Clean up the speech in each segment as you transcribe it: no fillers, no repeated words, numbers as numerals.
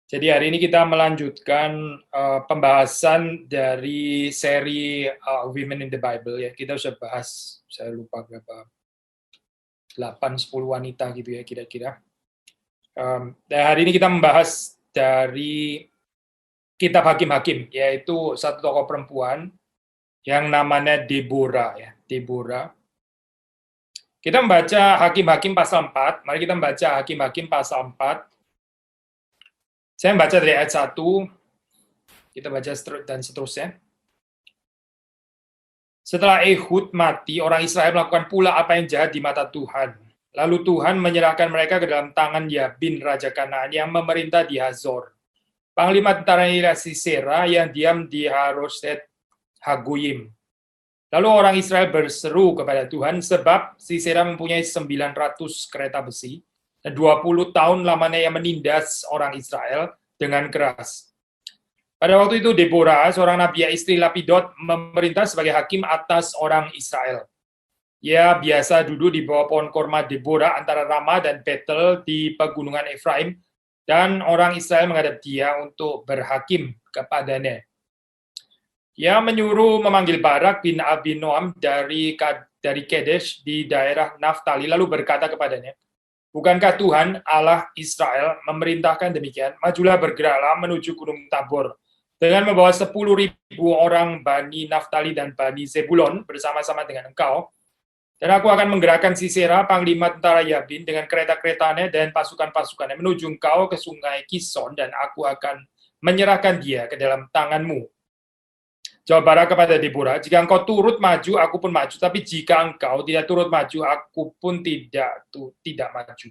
Jadi hari ini kita melanjutkan pembahasan dari seri Women in the Bible ya. Kita sudah bahas, saya lupa berapa, 8-10 wanita gitu ya kira-kira. Dan hari ini kita membahas dari kitab Hakim-Hakim, yaitu satu tokoh perempuan yang namanya Deborah ya. Deborah. Kita membaca Hakim-Hakim pasal 4. Mari kita membaca Hakim-Hakim pasal 4. Saya membaca dari ayat 1, kita baca dan seterusnya. Setelah Ehud mati, orang Israel melakukan pula apa yang jahat di mata Tuhan. Lalu Tuhan menyerahkan mereka ke dalam tangan Yabin, Raja Kanaan, yang memerintah di Hazor. Panglima tentara ialah Sisera yang diam di Haroset Hagoyim. Lalu orang Israel berseru kepada Tuhan, sebab Sisera mempunyai 900 kereta besi, dan 20 tahun lamanya yang menindas orang Israel dengan keras. Pada waktu itu Deborah, seorang nabi istri Lapidot, memerintah sebagai hakim atas orang Israel. Ia biasa duduk di bawah pohon korma Deborah antara Ramah dan Betel di pegunungan Efraim, dan orang Israel menghadap dia untuk berhakim kepadanya. Ia menyuruh memanggil Barak bin Abinoam dari Kedesh di daerah Naftali, lalu berkata kepadanya, "Bukankah Tuhan Allah Israel memerintahkan demikian? Majulah, bergeraklah menuju Gunung Tabor dengan membawa 10.000 orang Bani Naftali dan Bani Zebulon bersama-sama dengan engkau. Dan aku akan menggerakkan Sisera, panglima tentara Yabin, dengan kereta-keretanya dan pasukan-pasukannya menuju engkau ke sungai Kison, dan aku akan menyerahkan dia ke dalam tanganmu." Jawab Barak kepada Deborah, "Jika engkau turut maju, aku pun maju. Tapi jika engkau tidak turut maju, aku pun tidak maju."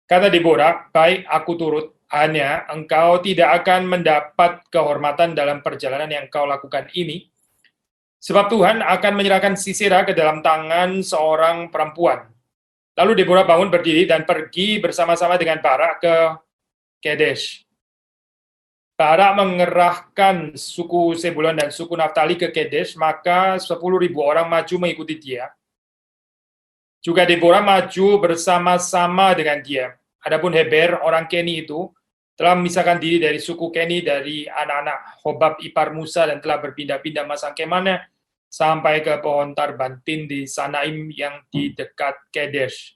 Kata Deborah, "Baik, aku turut. Hanya engkau tidak akan mendapat kehormatan dalam perjalanan yang engkau lakukan ini, sebab Tuhan akan menyerahkan Sisera ke dalam tangan seorang perempuan." Lalu Deborah bangun berdiri dan pergi bersama-sama dengan Barak ke Kedesh. Barak mengerahkan suku Zebulon dan suku Naftali ke Kedesh, maka 10.000 orang maju mengikuti dia. Juga Deborah maju bersama-sama dengan dia. Adapun Heber, orang Keni itu, telah memisahkan diri dari suku Keni dari anak-anak Hobab ipar Musa dan telah berpindah-pindah masang kemahnya sampai ke pohon Tarbantin di Sanaim yang di dekat Kedesh.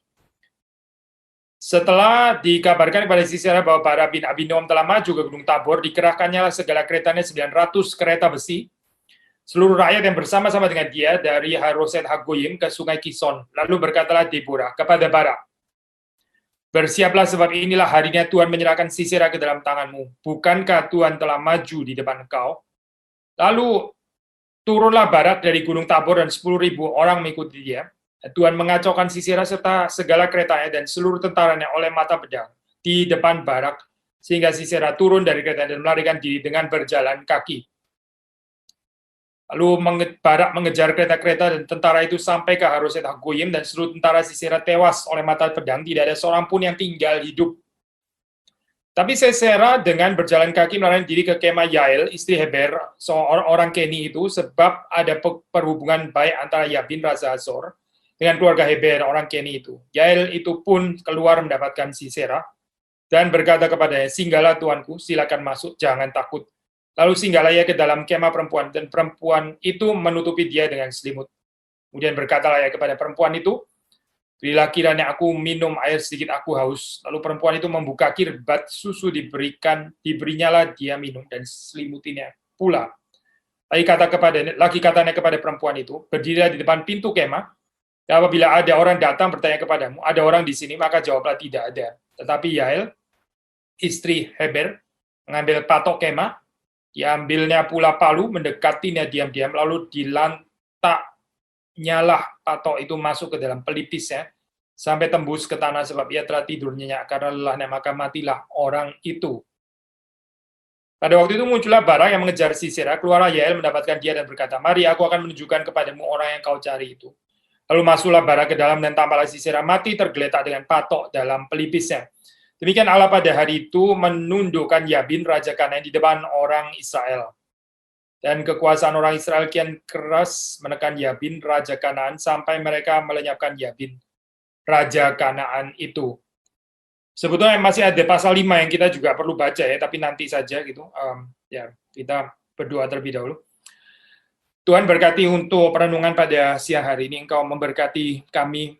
Setelah dikabarkan kepada Sisera bahwa Barak bin Abinoam telah maju ke Gunung Tabor, dikerahkannya segala keretanya 900 kereta besi, seluruh rakyat yang bersama-sama dengan dia dari Haroset Hagoyim ke sungai Kison. Lalu berkatalah Deborah kepada Barak, "Bersiaplah, sebab inilah harinya Tuhan menyerahkan Sisera ke dalam tanganmu. Bukankah Tuhan telah maju di depan engkau?" Lalu turunlah Barak dari Gunung Tabor dan 10.000 orang mengikuti dia. Tuhan mengacaukan Sisera serta segala keretanya dan seluruh tentaranya oleh mata pedang di depan Barak, sehingga Sisera turun dari kereta dan melarikan diri dengan berjalan kaki. Lalu Barak mengejar kereta-kereta dan tentara itu sampai ke Haroset Hagoyim, dan seluruh tentara Sisera tewas oleh mata pedang, tidak ada seorang pun yang tinggal hidup. Tapi Sisera dengan berjalan kaki melarikan diri ke kemah Yael, istri Heber, seorang orang Keni itu, sebab ada perhubungan baik antara Yabin, Raja Hazor, dengan keluarga Heber, orang Keni itu. Yael itu pun keluar mendapatkan Sisera, dan berkata kepadanya, "Singgahlah tuanku, silakan masuk, jangan takut." Lalu singgahlah ia ke dalam kemah perempuan, dan perempuan itu menutupi dia dengan selimut. Kemudian berkatalah ia kepada perempuan itu, "Berilah kiranya aku minum air sedikit, aku haus." Lalu perempuan itu membuka kirbat susu, diberinyalah dia minum, dan selimutinya pula. Lagi katanya kepada perempuan itu, "Berdirilah di depan pintu kemah, dan apabila ada orang datang bertanya kepadamu, 'Ada orang di sini?' maka jawablah, 'Tidak ada.'" Tetapi Yael, istri Heber, mengambil patok kemah, diambilnya pula palu, mendekatinya diam-diam, lalu dilantaknyalah patok itu masuk ke dalam pelipisnya, sampai tembus ke tanah, sebab ia telah tidur nyenyak karena lelahnya, maka matilah orang itu. Pada waktu itu muncullah Barak yang mengejar Sisera, keluarlah Yael mendapatkan dia dan berkata, "Mari, aku akan menunjukkan kepadamu orang yang kau cari itu." Lalu masuklah Barak ke dalam, dan tampaklah Sisera mati tergeletak dengan patok dalam pelipisnya. Demikian Allah pada hari itu menundukkan Yabin, Raja Kanaan, di depan orang Israel. Dan kekuasaan orang Israel kian keras menekan Yabin, Raja Kanaan, sampai mereka melenyapkan Yabin, Raja Kanaan itu. Sebetulnya masih ada pasal 5 yang kita juga perlu baca ya, tapi nanti saja gitu. Ya, kita berdoa terlebih dahulu. Tuhan berkati untuk perenungan pada siang hari ini. Engkau memberkati kami,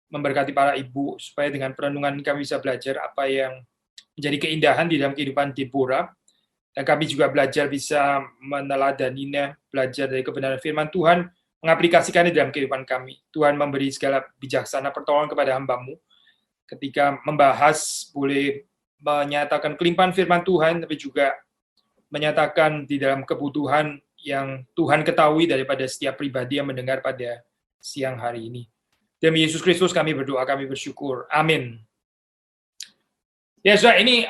memberkati para ibu, supaya dengan perenungan kami bisa belajar apa yang menjadi keindahan di dalam kehidupan Deborah. Dan kami juga belajar bisa meneladaninya, belajar dari kebenaran firman Tuhan, mengaplikasikannya dalam kehidupan kami. Tuhan memberi segala bijaksana pertolongan kepada hamba-Mu ketika membahas, boleh menyatakan kelimpahan firman Tuhan, tapi juga menyatakan di dalam kebutuhan yang Tuhan ketahui daripada setiap pribadi yang mendengar pada siang hari ini. Demi Yesus Kristus kami berdoa, kami bersyukur. Amin. Ya, sudah ini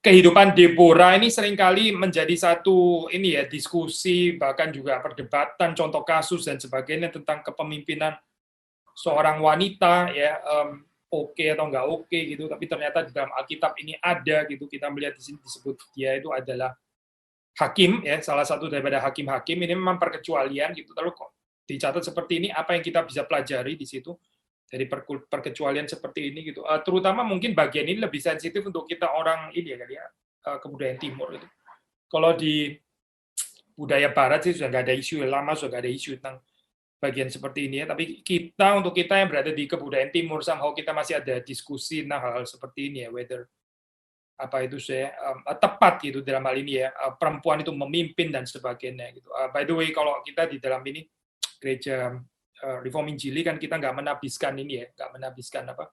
kehidupan Deborah ini seringkali menjadi satu ini ya diskusi, bahkan juga perdebatan, contoh kasus dan sebagainya tentang kepemimpinan seorang wanita ya, oke atau enggak oke gitu, tapi ternyata di dalam Alkitab ini ada gitu. Kita melihat di sini disebut dia itu adalah hakim ya, salah satu daripada hakim-hakim. Ini memang perkecualian gitu. Lalu kok dicatat seperti ini, apa yang kita bisa pelajari di situ dari perkecualian seperti ini gitu. Terutama mungkin bagian ini lebih sensitif untuk kita orang ini ya kali ya, kebudayaan timur itu. Kalau di budaya barat sih sudah nggak ada isu, lama sudah nggak ada isu tentang bagian seperti ini ya. Tapi kita, untuk kita yang berada di kebudayaan timur, somehow kita masih ada diskusi tentang hal-hal seperti ini ya, whether apa itu saya tepat gitu dalam hal ini ya, perempuan itu memimpin dan sebagainya gitu. By the way, kalau kita di dalam ini gereja Reform Injili kan kita nggak menabiskan ini ya, nggak menabiskan apa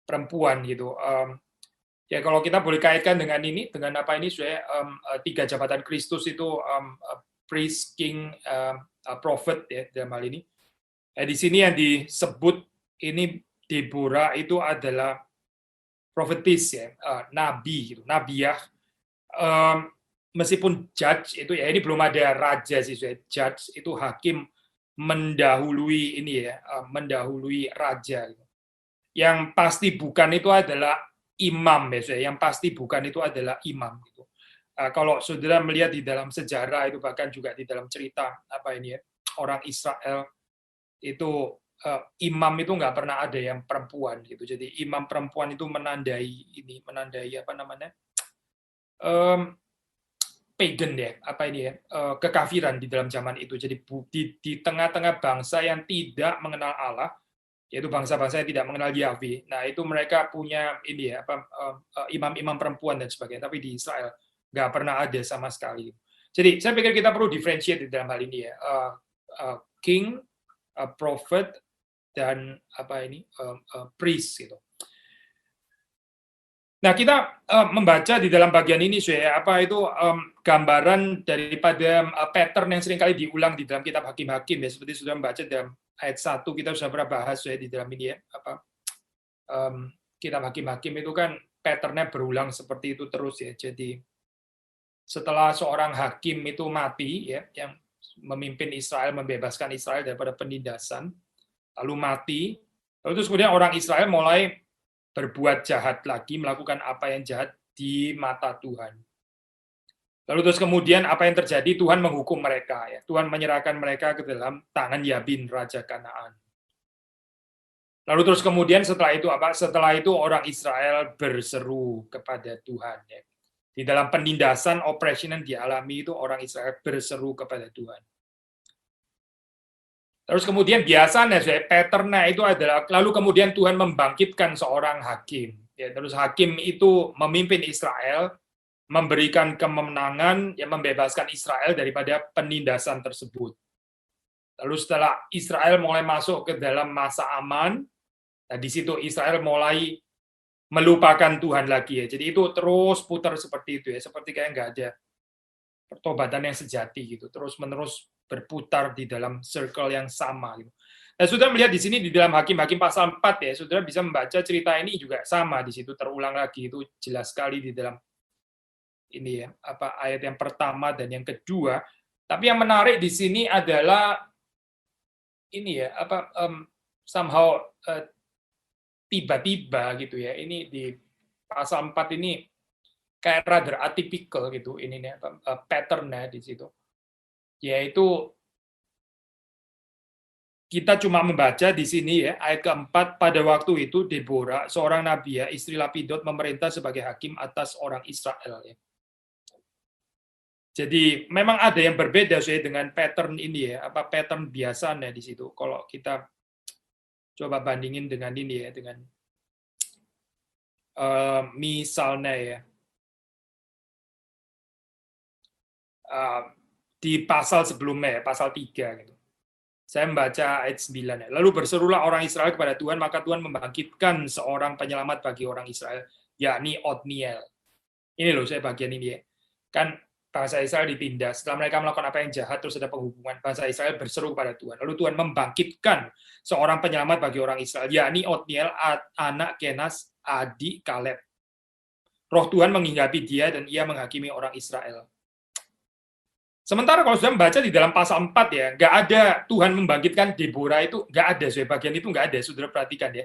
perempuan gitu. Ya kalau kita boleh kaitkan dengan ini, dengan apa ini saya tiga jabatan Kristus itu priest, king, prophet ya dalam hal ini. Di sini yang disebut ini Deborah itu adalah prophetis ya, nabi gitu, nabiah. Meskipun judge itu ya, ini belum ada raja sih, judge itu hakim mendahului ini ya, mendahului raja. Yang pasti bukan itu adalah imam ya, yang pasti bukan itu adalah imam gitu. Kalau saudara melihat di dalam sejarah itu, bahkan juga di dalam cerita apa ini ya, orang Israel itu imam itu nggak pernah ada yang perempuan gitu. Jadi imam perempuan itu menandai apa namanya, pagan ya, apa ini ya, kekafiran di dalam zaman itu. Jadi di tengah-tengah bangsa yang tidak mengenal Allah, yaitu bangsa-bangsa yang tidak mengenal Yahweh. Nah itu mereka punya ini ya, apa imam-imam perempuan dan sebagainya. Tapi di Israel nggak pernah ada sama sekali. Jadi saya pikir kita perlu differentiate di dalam hal ini ya, king, prophet, dan apa ini priest gitu. Nah kita membaca di dalam bagian ini saya apa itu gambaran daripada pattern yang seringkali diulang di dalam kitab Hakim-Hakim ya, seperti sudah membaca dalam ayat 1 kita sudah pernah bahas ya di dalam ini ya, apa kitab Hakim-Hakim itu kan patternnya berulang seperti itu terus ya. Jadi setelah seorang hakim itu mati ya, yang memimpin Israel, membebaskan Israel daripada penindasan, lalu mati, lalu terus kemudian orang Israel mulai berbuat jahat lagi, melakukan apa yang jahat di mata Tuhan. Lalu terus kemudian apa yang terjadi? Tuhan menghukum mereka ya. Tuhan menyerahkan mereka ke dalam tangan Yabin raja Kanaan. Lalu terus kemudian setelah itu apa? Setelah itu orang Israel berseru kepada Tuhan ya. Di dalam penindasan, oppression yang dialami itu orang Israel berseru kepada Tuhan. Terus kemudian biasanya pattern-nya itu adalah lalu kemudian Tuhan membangkitkan seorang hakim. Ya, terus hakim itu memimpin Israel, memberikan kemenangan, yang membebaskan Israel daripada penindasan tersebut. Lalu setelah Israel mulai masuk ke dalam masa aman, nah di situ Israel mulai melupakan Tuhan lagi ya. Jadi itu terus putar seperti itu ya, seperti kayak nggak ada pertobatan yang sejati gitu, terus menerus berputar di dalam circle yang sama gitu. Nah, saudara melihat di sini di dalam Hakim-Hakim pasal 4 ya, saudara bisa membaca cerita ini juga sama di situ terulang lagi, itu jelas sekali di dalam ini ya, apa ayat yang pertama dan yang kedua. Tapi yang menarik di sini adalah ini ya, apa somehow tiba-tiba gitu ya. Ini di pasal 4 ini kayak rather atypical gitu ini nih, pattern-nya di situ. Yaitu kita cuma membaca di sini ya, ayat keempat, pada waktu itu Deborah, seorang nabi ya, istri Lapidot, memerintah sebagai hakim atas orang Israel ya. Jadi memang ada yang berbeda sih dengan pattern ini ya, apa pattern biasanya di situ. Kalau kita coba bandingin dengan ini ya, dengan misalnya ya, di pasal sebelumnya ya, pasal 3 gitu. Saya membaca ayat 9 ya. Lalu berserulah orang Israel kepada Tuhan, maka Tuhan membangkitkan seorang penyelamat bagi orang Israel, yakni Otniel. Ini loh saya bagian ini ya. Kan bangsa Israel dipindah, setelah mereka melakukan apa yang jahat, terus ada penghubungan, bangsa Israel berseru kepada Tuhan. Lalu Tuhan membangkitkan seorang penyelamat bagi orang Israel, yakni Otniel, anak Kenas, adik Kaleb. Roh Tuhan menghinggapi dia dan ia menghakimi orang Israel. Sementara kalau sudah membaca di dalam pasal 4 ya, nggak ada Tuhan membangkitkan Deborah itu, nggak ada, bagian itu nggak ada, saudara perhatikan ya.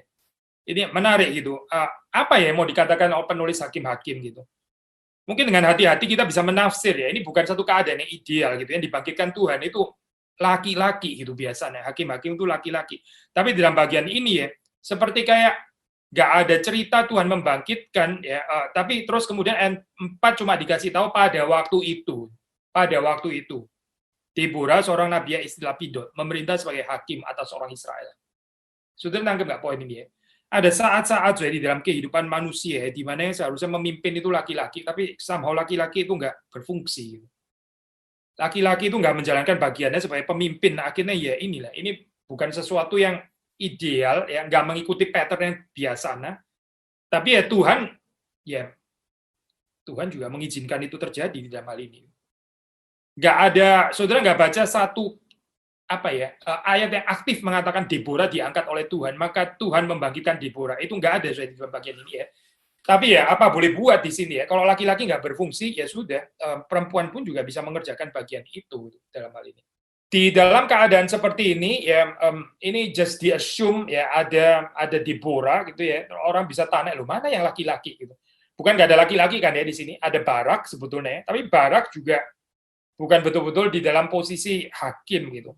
Ini menarik gitu. Apa ya mau dikatakan oleh penulis hakim-hakim gitu. Mungkin dengan hati-hati kita bisa menafsir ya, ini bukan satu keadaan yang ideal gitu, yang dibangkitkan Tuhan itu laki-laki gitu biasanya, hakim-hakim itu laki-laki. Tapi dalam bagian ini ya, seperti kayak nggak ada cerita Tuhan membangkitkan ya, tapi terus kemudian ayat 4 cuma dikasih tahu pada waktu itu. Pada waktu itu, Deborah, seorang nabi istri Lapidot, memerintah sebagai hakim atas orang Israel. Sudah nangkep nggak poin ini ya? Ada saat-saat di dalam kehidupan manusia di mana yang seharusnya memimpin itu laki-laki, tapi somehow laki-laki itu nggak berfungsi. Laki-laki itu nggak menjalankan bagiannya sebagai pemimpin. Akhirnya ya inilah, ini bukan sesuatu yang ideal, ya nggak mengikuti pattern yang biasanya. Tapi ya Tuhan juga mengizinkan itu terjadi di dalam hal ini. Nggak ada, saudara nggak baca satu ayat yang aktif mengatakan Deborah diangkat oleh Tuhan, maka Tuhan membangkitkan Deborah. Itu nggak ada di bagian ini ya. Tapi ya apa boleh buat di sini ya. Kalau laki-laki nggak berfungsi ya sudah, perempuan pun juga bisa mengerjakan bagian itu dalam hal ini. Di dalam keadaan seperti ini ya, ini just di assume ya ada Deborah gitu ya. Orang bisa tanya loh mana yang laki-laki gitu. Bukan nggak ada laki-laki kan ya di sini. Ada Barak sebetulnya, tapi Barak juga bukan betul-betul di dalam posisi hakim gitu.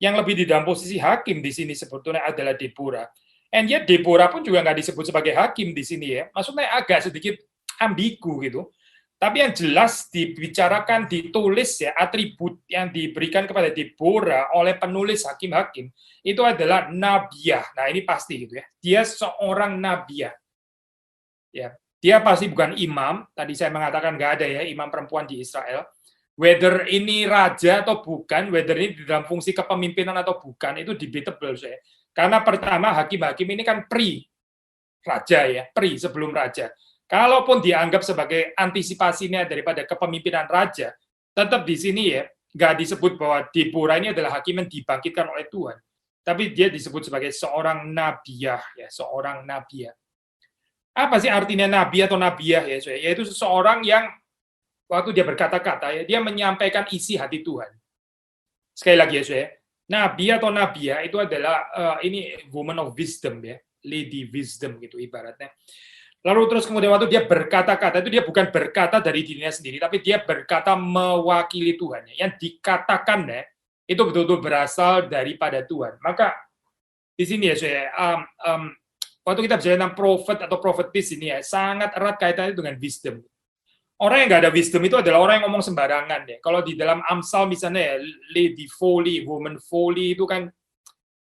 Yang lebih di dalam posisi hakim di sini sebetulnya adalah Deborah. And yet Deborah pun juga nggak disebut sebagai hakim di sini ya. Maksudnya agak sedikit ambigu gitu. Tapi yang jelas dibicarakan, ditulis ya, atribut yang diberikan kepada Deborah oleh penulis hakim-hakim itu adalah nabiah. Nah ini pasti gitu ya. Dia seorang nabiah. Ya, dia pasti bukan imam. Tadi saya mengatakan nggak ada ya imam perempuan di Israel. Whether ini raja atau bukan, whether ini di dalam fungsi kepemimpinan atau bukan, itu debatable saya. Karena pertama, hakim-hakim ini kan raja ya, sebelum raja. Kalaupun dianggap sebagai antisipasinya daripada kepemimpinan raja, tetap di sini ya, nggak disebut bahwa Deborah ini adalah hakim yang dibangkitkan oleh Tuhan. Tapi dia disebut sebagai seorang nabiah, ya, seorang nabiah. Apa sih artinya nabi atau nabiah ya? Yaitu seseorang yang waktu dia berkata-kata, ya, dia menyampaikan isi hati Tuhan. Sekali lagi ya, saya, nabi atau nabiah itu adalah ini woman of wisdom ya, lady wisdom gitu ibaratnya. Lalu terus kemudian waktu dia berkata-kata itu dia bukan berkata dari dirinya sendiri, tapi dia berkata mewakili Tuhan. Yang dikatakannya itu betul-betul berasal daripada Tuhan. Maka di sini ya, saya waktu kita bicara tentang prophet atau prophetis ini ya, sangat erat kaitannya dengan wisdom. Orang yang nggak ada wisdom itu adalah orang yang ngomong sembarangan ya. Kalau di dalam Amsal misalnya ya, lady folly, woman folly itu kan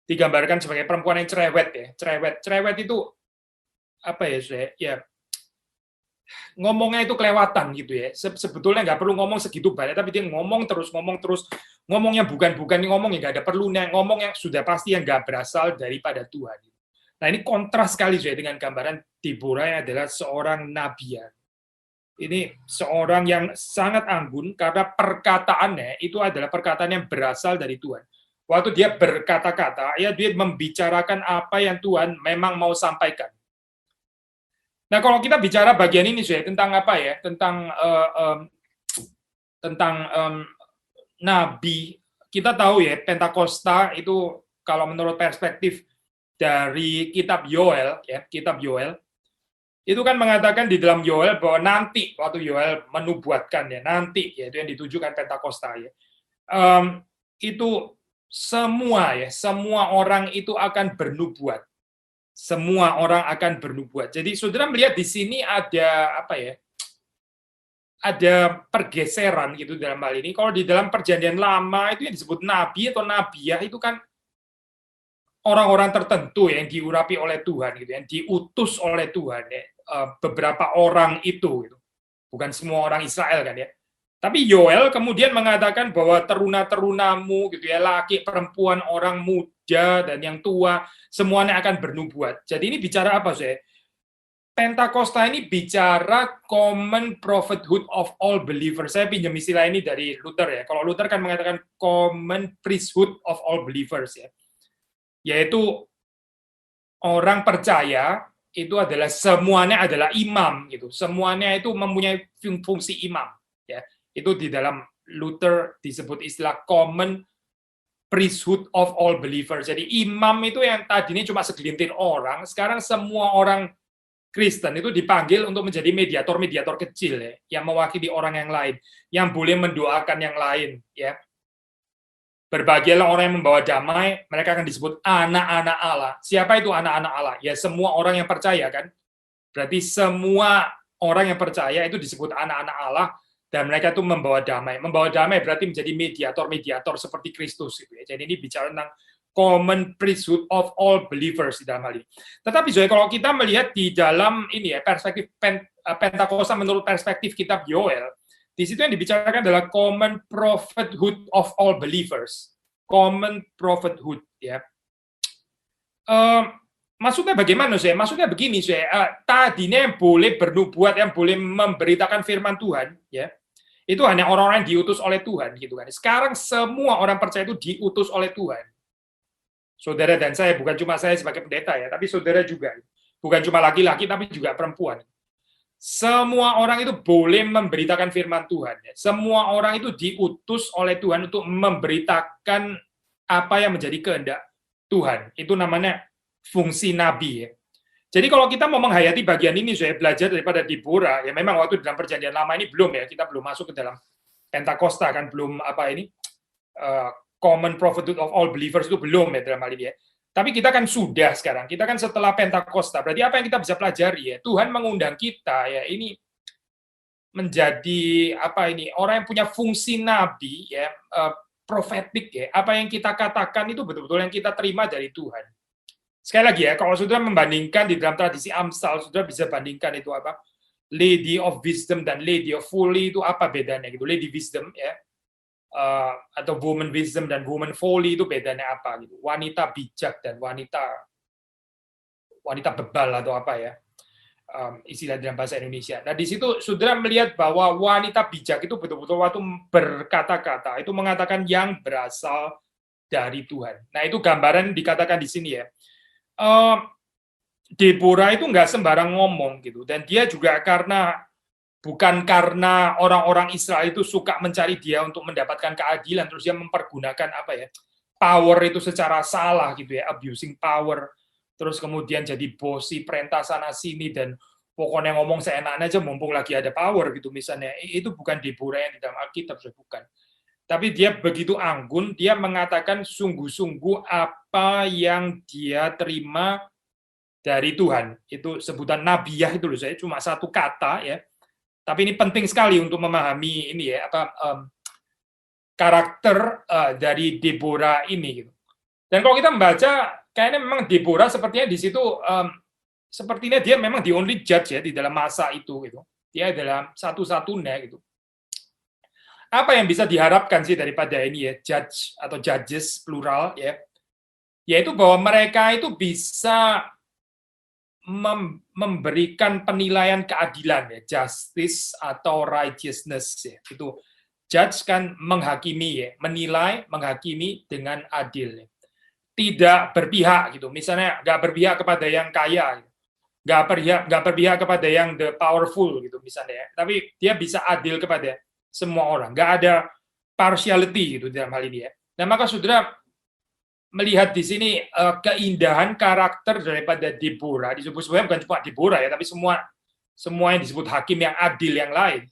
digambarkan sebagai perempuan yang cerewet ya. Cerewet itu apa ya, ya ngomongnya itu kelewatan gitu ya. Sebetulnya nggak perlu ngomong segitu banyak, tapi dia ngomong terus, ngomongnya bukan ngomong yang nggak ada perlunya, ngomong yang sudah pasti yang nggak berasal daripada Tuhan. Nah ini kontras sekali dengan gambaran Deborah yang adalah seorang nabiah. Ini seorang yang sangat anggun karena perkataannya itu adalah perkataan yang berasal dari Tuhan. Waktu dia berkata-kata, ya dia membicarakan apa yang Tuhan memang mau sampaikan. Nah, kalau kita bicara bagian ini tentang apa ya? Tentang nabi, kita tahu ya Pentakosta itu kalau menurut perspektif dari kitab Yoel ya, kitab Yoel itu kan mengatakan di dalam Yoel bahwa nanti waktu Yoel menubuatkan ya nanti ya itu yang ditujukan Pentakosta ya itu semua orang itu akan bernubuat. Semua orang akan bernubuat. Jadi saudara melihat di sini ada apa ya? Ada pergeseran gitu dalam hal ini. Kalau di dalam perjanjian lama itu yang disebut nabi atau nabiah itu kan orang-orang tertentu yang diurapi oleh Tuhan gitu, yang diutus oleh Tuhan ya. Beberapa orang itu gitu. Bukan semua orang Israel kan ya. Tapi Yoel kemudian mengatakan bahwa teruna-terunamu gitu ya, laki, perempuan, orang muda dan yang tua semuanya akan bernubuat. Jadi ini bicara apa sih? Pentakosta ini bicara common prophethood of all believers. Saya pinjam istilah ini dari Luther ya. Kalau Luther kan mengatakan common priesthood of all believers ya. Yaitu orang percaya itu adalah semuanya adalah imam gitu. Semuanya itu mempunyai fungsi imam ya. Itu di dalam Luther disebut istilah common priesthood of all believers. Jadi imam itu yang tadinya cuma segelintir orang, sekarang semua orang Kristen itu dipanggil untuk menjadi mediator-mediator kecil ya, yang mewakili orang yang lain, yang boleh mendoakan yang lain ya. Berbahagialah orang yang membawa damai, mereka akan disebut anak-anak Allah. Siapa itu anak-anak Allah? Ya semua orang yang percaya kan. Berarti semua orang yang percaya itu disebut anak-anak Allah, dan mereka itu membawa damai. Membawa damai berarti menjadi mediator-mediator seperti Kristus gitu ya. Jadi ini bicara tentang common priesthood of all believers di dalam hal ini. Tetapi kalau kita melihat di dalam ini ya, perspektif Pentakosta menurut perspektif kitab Yoel, di situ yang dibicarakan adalah common prophethood of all believers. Common prophethood ya. Maksudnya bagaimana sih? Maksudnya begini sih. Tadinya yang boleh bernubuat, yang boleh memberitakan firman Tuhan ya, itu hanya orang-orang yang diutus oleh Tuhan gitu kan. Sekarang semua orang percaya itu diutus oleh Tuhan. Saudara dan saya, bukan cuma saya sebagai pendeta ya, tapi saudara juga. Bukan cuma laki-laki tapi juga perempuan. Semua orang itu boleh memberitakan firman Tuhan ya. Semua orang itu diutus oleh Tuhan untuk memberitakan apa yang menjadi kehendak Tuhan. Itu namanya fungsi nabi ya. Jadi kalau kita mau menghayati bagian ini, saya belajar daripada Deborah, ya memang waktu dalam perjanjian lama ini belum ya, kita belum masuk ke dalam Pentakosta kan, belum apa ini, common prophethood of all believers itu belum ya dalam hal ini ya. Tapi kita kan sudah sekarang, kita kan setelah Pentakosta, berarti apa yang kita bisa pelajari ya, Tuhan mengundang kita ya, ini menjadi apa ini, orang yang punya fungsi nabi ya, profetik ya, apa yang kita katakan itu betul-betul yang kita terima dari Tuhan. Sekali lagi ya, kalau saudara membandingkan di dalam tradisi Amsal, saudara bisa bandingkan itu apa? Lady of Wisdom dan Lady of Folly itu apa bedanya gitu? Lady Wisdom ya, atau Woman Wisdom dan Woman Folly itu bedanya apa gitu? Wanita bijak dan wanita bebal atau apa ya? Istilah dalam bahasa Indonesia. Nah di situ saudara melihat bahwa wanita bijak itu betul-betul waktu berkata-kata itu mengatakan yang berasal dari Tuhan. Nah itu gambaran dikatakan di sini ya. Deborah itu nggak sembarang ngomong gitu, dan dia juga bukan karena orang-orang Israel itu suka mencari dia untuk mendapatkan keadilan, terus dia mempergunakan apa ya, power itu secara salah gitu ya, abusing power, terus kemudian jadi bosi perintah sana sini dan pokoknya ngomong seenaknya aja mumpung lagi ada power gitu misalnya. Itu bukan Deborah yang di dalam Alkitab, bukan. Tapi dia begitu anggun, dia mengatakan sungguh-sungguh apa yang dia terima dari Tuhan. Itu sebutan nabiah itu loh, saya cuma satu kata ya. Tapi ini penting sekali untuk memahami ini ya, karakter dari Deborah ini gitu. Dan kalau kita membaca, kayaknya memang Deborah sepertinya di situ sepertinya dia memang the only judge ya di dalam masa itu gitu. Dia adalah satu-satunya gitu. Apa yang bisa diharapkan sih daripada ini ya, judge atau judges plural ya, yaitu bahwa mereka itu bisa memberikan penilaian keadilan ya, justice atau righteousness ya. Itu judge kan menghakimi ya, menilai, menghakimi dengan adil ya. Tidak berpihak gitu, misalnya nggak berpihak kepada yang kaya gitu. Nggak berpihak kepada yang the powerful gitu misalnya ya. Tapi dia bisa adil kepada semua orang, nggak ada partiality gitu dalam hal ini ya. Nah maka saudara melihat di sini keindahan karakter daripada Deborah, disebut sebenarnya bukan cuma Deborah ya, tapi semua yang disebut hakim yang adil yang lain,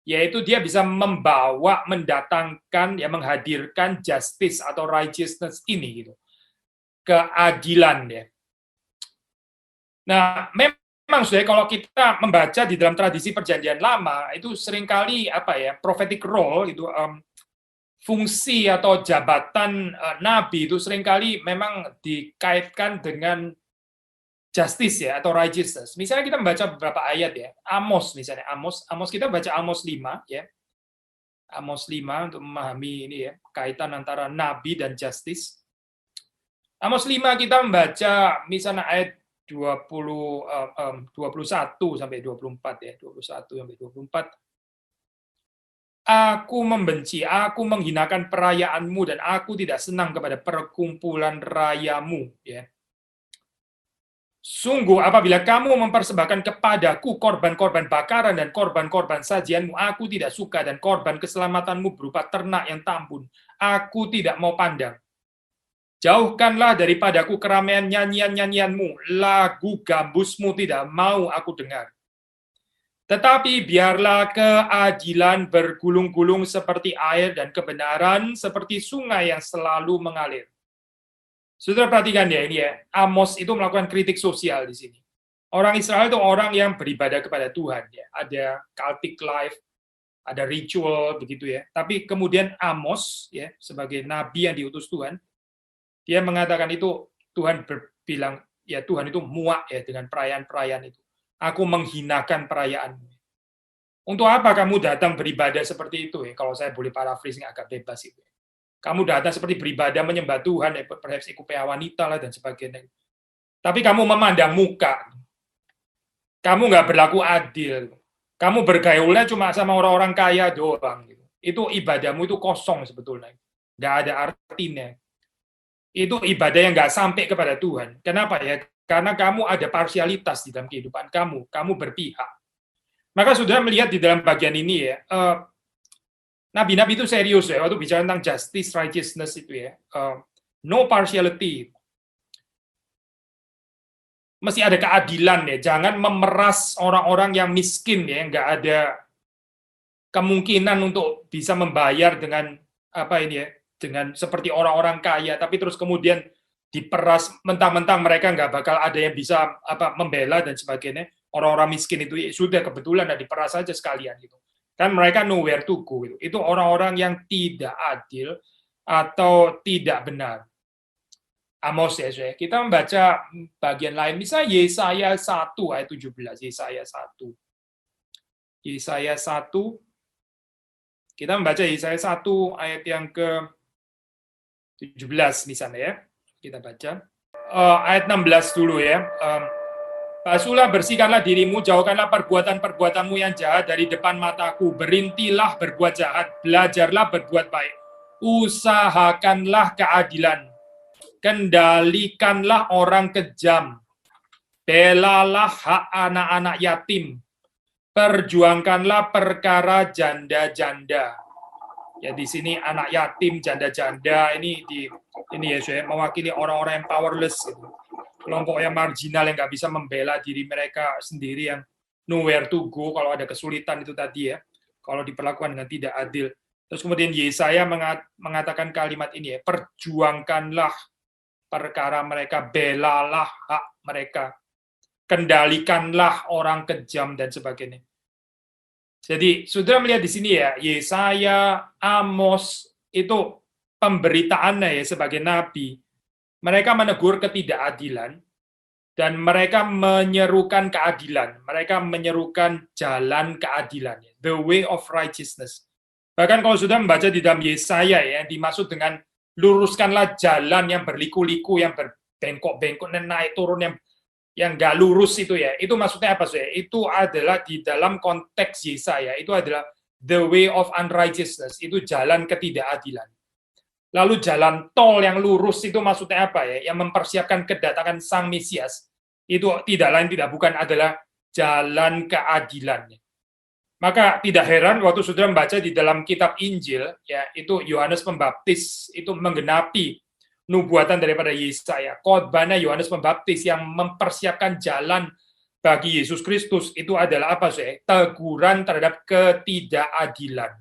yaitu dia bisa membawa, mendatangkan, ya menghadirkan justice atau righteousness ini gitu, keadilan ya. Nah, memang sudah kalau kita membaca di dalam tradisi Perjanjian Lama itu seringkali apa ya, prophetic role itu fungsi atau jabatan nabi itu seringkali memang dikaitkan dengan justice ya atau righteousness. Misalnya kita membaca beberapa ayat ya. Amos misalnya, Amos kita baca Amos 5 ya. Amos 5 untuk memahami ini ya, kaitan antara nabi dan justice. Amos 5 kita membaca misalnya ayat 21 sampai 24 ya, 21 sampai 24. Aku membenci, aku menghinakan perayaanmu dan aku tidak senang kepada perkumpulan rayamu ya. Sungguh apabila kamu mempersembahkan kepadaku korban-korban bakaran dan korban-korban sajianmu, aku tidak suka, dan korban keselamatanmu berupa ternak yang tambun, aku tidak mau pandang. Jauhkanlah daripadaku keramaian nyanyian-nyanyianmu, lagu gambusmu tidak mau aku dengar. Tetapi biarlah keadilan bergulung-gulung seperti air dan kebenaran seperti sungai yang selalu mengalir. Saudara perhatikan ya ini ya, Amos itu melakukan kritik sosial di sini. Orang Israel itu orang yang beribadah kepada Tuhan ya, ada cultic life, ada ritual begitu ya. Tapi kemudian Amos ya sebagai nabi yang diutus Tuhan, dia mengatakan itu Tuhan berbilang ya Tuhan itu muak ya dengan perayaan-perayaan itu. Aku menghinakan perayaanmu. Untuk apa kamu datang beribadah seperti itu ya? Kalau saya boleh paraphrasing agak bebas itu. Kamu datang seperti beribadah menyembah Tuhan, perhaps ikut wanita lah dan sebagainya. Tapi kamu memandang muka. Kamu nggak berlaku adil. Kamu bergaulnya cuma sama orang-orang kaya doang. Itu ibadahmu itu kosong sebetulnya. Nggak ada artinya. Itu ibadah yang nggak sampai kepada Tuhan. Kenapa ya? Karena kamu ada parsialitas di dalam kehidupan kamu. Kamu berpihak. Maka saudara melihat di dalam bagian ini ya, nabi-nabi itu serius ya, waktu bicara tentang justice, righteousness itu ya, no partiality. Mesti ada keadilan ya, jangan memeras orang-orang yang miskin ya, nggak ada kemungkinan untuk bisa membayar dengan apa ini ya, dengan seperti orang-orang kaya, tapi terus kemudian diperas mentang-mentang mereka nggak bakal ada yang bisa apa membela dan sebagainya. Orang-orang miskin itu ya, sudah kebetulan diperas saja sekalian gitu. Kan mereka nowhere to go gitu. Itu orang-orang yang tidak adil atau tidak benar. Amos ya, saya. Kita membaca bagian lain, misalnya Yesaya 1 ayat 17, Yesaya 1. Yesaya 1, kita membaca Yesaya 1 ayat yang ke 17 misalnya ya. Kita baca. Ayat 16 dulu ya. Basuhlah, bersihkanlah dirimu, jauhkanlah perbuatan-perbuatanmu yang jahat dari depan mataku. Berintilah berbuat jahat, belajarlah berbuat baik. Usahakanlah keadilan. Kendalikanlah orang kejam. Belalah hak anak-anak yatim. Perjuangkanlah perkara janda-janda. Ya di sini anak yatim, janda-janda ini ya saya mewakili orang-orang yang powerless gitu. Kelompok yang marginal yang nggak bisa membela diri mereka sendiri, yang nowhere to go kalau ada kesulitan itu tadi ya, kalau diperlakukan dengan tidak adil. Terus kemudian Yesaya mengatakan kalimat ini ya, perjuangkanlah perkara mereka, belalah hak mereka, kendalikanlah orang kejam dan sebagainya. Jadi saudara melihat di sini ya, Yesaya, Amos itu pemberitaannya ya sebagai nabi. Mereka menegur ketidakadilan, dan mereka menyerukan keadilan. Mereka menyerukan jalan keadilan, the way of righteousness. Bahkan kalau sudah membaca di dalam Yesaya ya, dimaksud dengan luruskanlah jalan yang berliku-liku, yang berbengkok-bengkok, dan naik turun yang nggak lurus itu ya. Itu maksudnya apa sih? Itu adalah di dalam konteks Yesaya, itu adalah the way of unrighteousness, itu jalan ketidakadilan. Lalu jalan tol yang lurus itu maksudnya apa ya? Yang mempersiapkan kedatangan Sang Mesias. Itu tidak lain tidak bukan adalah jalan keadilan. Maka tidak heran waktu saudara membaca di dalam kitab Injil, ya itu Yohanes Pembaptis itu menggenapi nubuatan daripada Yesaya. Khotbahnya Yohanes Pembaptis yang mempersiapkan jalan bagi Yesus Kristus itu adalah apa, saudara? Teguran terhadap ketidakadilan.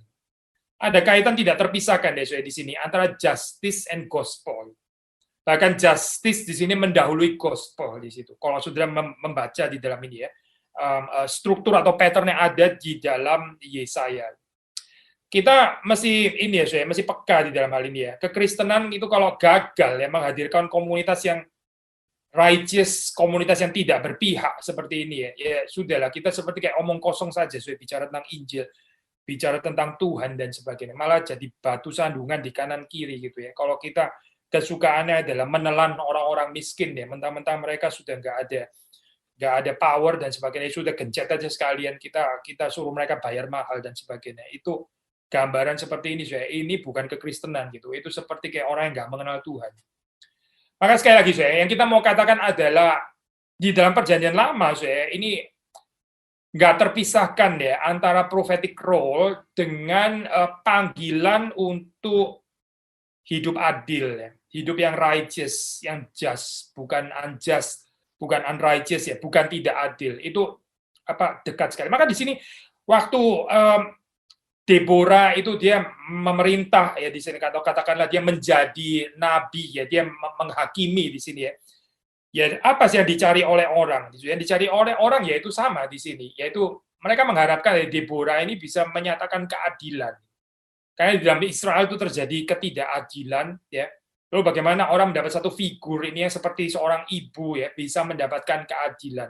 Ada kaitan tidak terpisahkan deh, saudara, di sini antara justice and gospel. Bahkan justice di sini mendahului gospel di situ. Kalau saudara membaca di dalam ini ya, struktur atau pattern yang ada di dalam Yesaya. Kita mesti ini ya, saya mesti peka di dalam hal ini ya. Kekristenan itu kalau gagal ya menghadirkan komunitas yang righteous, komunitas yang tidak berpihak seperti ini ya, ya sudahlah, kita seperti kayak omong kosong saja, saya bicara tentang Injil, bicara tentang Tuhan dan sebagainya, malah jadi batu sandungan di kanan kiri gitu ya. Kalau kita kesukaannya adalah menelan orang-orang miskin ya, mentang-mentang mereka sudah nggak ada power dan sebagainya, sudah gencet aja sekalian, kita suruh mereka bayar mahal dan sebagainya. Itu gambaran seperti ini, saya ini bukan kekristenan gitu. Itu seperti kayak orang yang nggak mengenal Tuhan. Maka sekali lagi, saya yang kita mau katakan adalah di dalam perjanjian lama, saya ini nggak terpisahkan ya antara prophetic role dengan panggilan untuk hidup adil ya, hidup yang righteous, yang just, bukan unjust, bukan unrighteous ya, bukan tidak adil. Itu apa dekat sekali. Maka di sini waktu Deborah itu dia memerintah ya di sini, atau katakanlah dia menjadi nabi ya, dia menghakimi di sini ya. Ya apa sih yang dicari oleh orang? Yang dicari oleh orang yaitu sama di sini, yaitu mereka mengharapkan ya, Deborah ini bisa menyatakan keadilan. Karena di dalam Israel itu terjadi ketidakadilan ya. Lalu bagaimana orang mendapat satu figur ini yang seperti seorang ibu ya, bisa mendapatkan keadilan.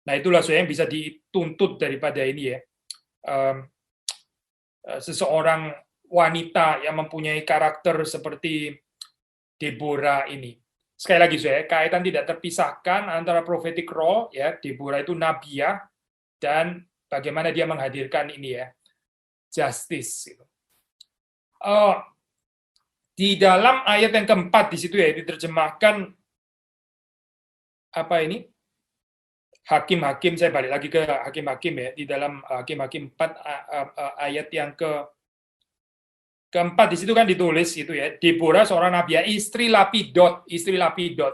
Nah itulah yang bisa dituntut daripada ini ya. Seseorang wanita yang mempunyai karakter seperti Deborah ini. Sekali lagi, saya kaitan tidak terpisahkan antara prophetic role ya, Deborah itu nabiah, dan bagaimana dia menghadirkan ini ya, justice. Gitu. Di dalam ayat yang keempat di situ ya diterjemahkan apa ini? Hakim-hakim, saya balik lagi ke hakim-hakim ya, di dalam hakim-hakim 4 ayat yang keempat di situ kan ditulis itu ya, Deborah seorang nabiah, istri Lapidot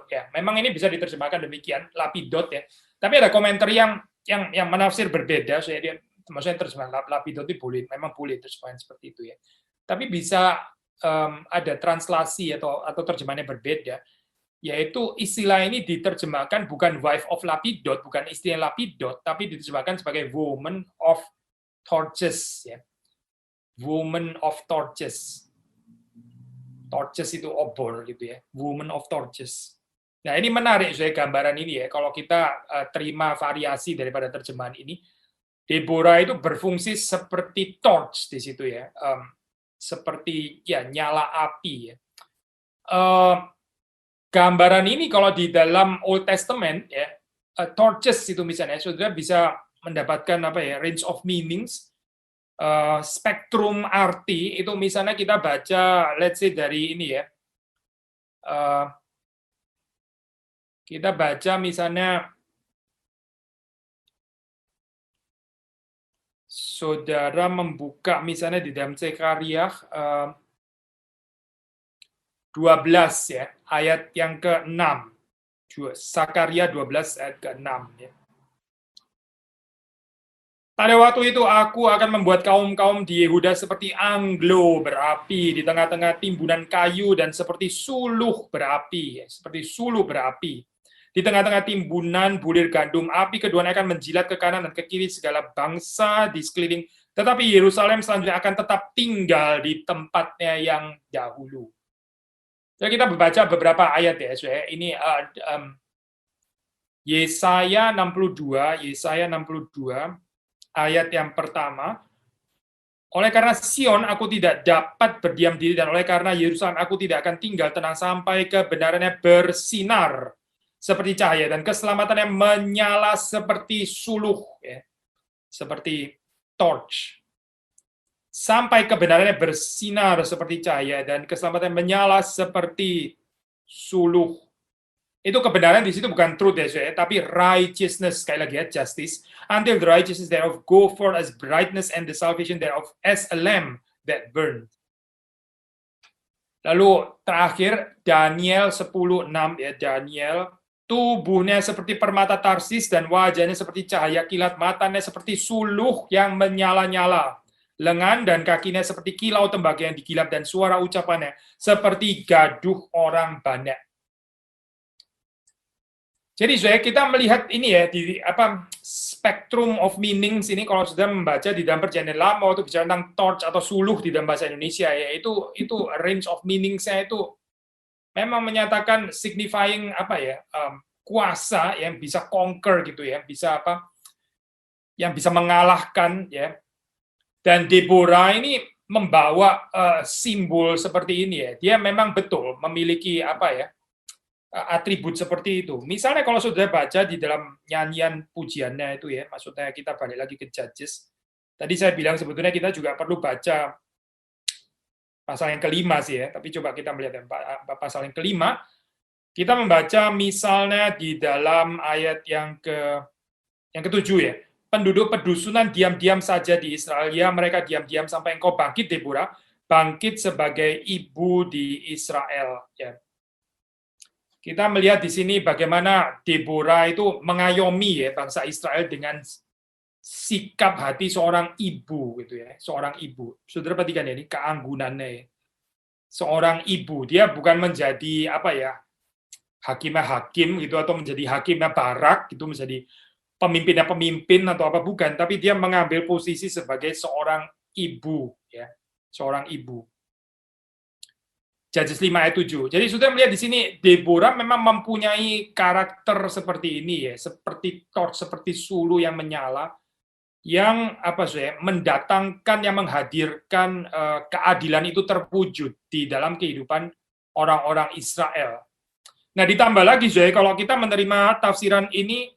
ya. Memang ini bisa diterjemahkan demikian, Lapidot ya. Tapi ada komentar yang menafsir berbeda, saya maksudnya terjemahan Lapidot itu memang boleh terjemahan seperti itu ya. Tapi bisa ada translasi atau terjemahannya berbeda. Yaitu istilah ini diterjemahkan bukan wife of Lapidot, bukan istri Lapidot, tapi diterjemahkan sebagai woman of torches ya. Woman of torches. Torches itu obor gitu ya. Woman of torches. Nah, ini menarik saya gambaran ini ya. Kalau kita terima variasi daripada terjemahan ini, Deborah itu berfungsi seperti torch di situ ya. Seperti ya nyala api ya. Gambaran ini kalau di dalam Old Testament ya, torches itu misalnya, saudara bisa mendapatkan apa ya, range of meanings, spektrum arti itu misalnya kita baca, let's say dari ini ya, kita baca misalnya, saudara membuka misalnya di dalam Zekaria 12 ya, ayat yang ke-6. Zakaria 12 ayat ke-6 ya. Pada waktu itu aku akan membuat kaum-kaum di Yehuda seperti angglo berapi di tengah-tengah timbunan kayu dan seperti suluh berapi, ya, seperti suluh berapi. Di tengah-tengah timbunan bulir gandum api, keduanya akan menjilat ke kanan dan ke kiri segala bangsa di sekeliling, tetapi Yerusalem selanjutnya akan tetap tinggal di tempatnya yang dahulu. Jadi kita membaca beberapa ayat ya, saya ini Yesaya 62 ayat yang pertama. Oleh karena Sion aku tidak dapat berdiam diri, dan oleh karena Yerusalem aku tidak akan tinggal tenang sampai kebenarannya bersinar seperti cahaya dan keselamatannya menyala seperti suluh ya, seperti torch. Sampai kebenarannya bersinar seperti cahaya dan keselamatan menyala seperti suluh. Itu kebenaran di situ bukan truth ya, tapi righteousness, sekali lagi ya, justice. Until the righteousness thereof go forth as brightness and the salvation thereof as a lamp that burns. Lalu terakhir Daniel 10:6 ya, Daniel tubuhnya seperti permata Tarsis dan wajahnya seperti cahaya kilat, matanya seperti suluh yang menyala-nyala, lengan dan kakinya seperti kilau tembaga yang digilap, dan suara ucapannya seperti gaduh orang banyak. Jadi kita melihat ini ya di spectrum of meanings ini, kalau sudah membaca di dalam perjanjian lama waktu bicara tentang torch atau suluh di dalam bahasa Indonesia ya, itu range of meaning-nya itu memang menyatakan signifying kuasa yang bisa conquer gitu ya, bisa yang bisa mengalahkan ya. Dan Deborah ini membawa simbol seperti ini ya. Dia memang betul memiliki atribut seperti itu. Misalnya kalau sudah baca di dalam nyanyian pujiannya itu ya, maksudnya kita balik lagi ke Judges. Tadi saya bilang sebetulnya kita juga perlu baca pasal yang kelima sih ya, tapi coba kita melihat pasal yang kelima. Kita membaca misalnya di dalam ayat yang ketujuh ya. Penduduk pedusunan diam-diam saja di Israel, ya mereka diam-diam sampai engkau bangkit, Deborah, bangkit sebagai ibu di Israel. Ya. Kita melihat di sini bagaimana Deborah itu mengayomi ya bangsa Israel dengan sikap hati seorang ibu gitu ya, seorang ibu. Saudara perhatikan ya, ini keanggunannya ya. Seorang ibu, dia bukan menjadi hakimnya hakim gitu atau menjadi hakimnya Barak gitu, menjadi pemimpinnya pemimpin atau apa, bukan, tapi dia mengambil posisi sebagai seorang ibu ya, seorang ibu. Judges 5 ayat 7. Jadi sudah melihat di sini Deborah memang mempunyai karakter seperti ini ya, seperti torch, seperti suluh yang menyala, yang mendatangkan, yang menghadirkan keadilan itu terwujud di dalam kehidupan orang-orang Israel. Nah, ditambah lagi kalau kita menerima tafsiran ini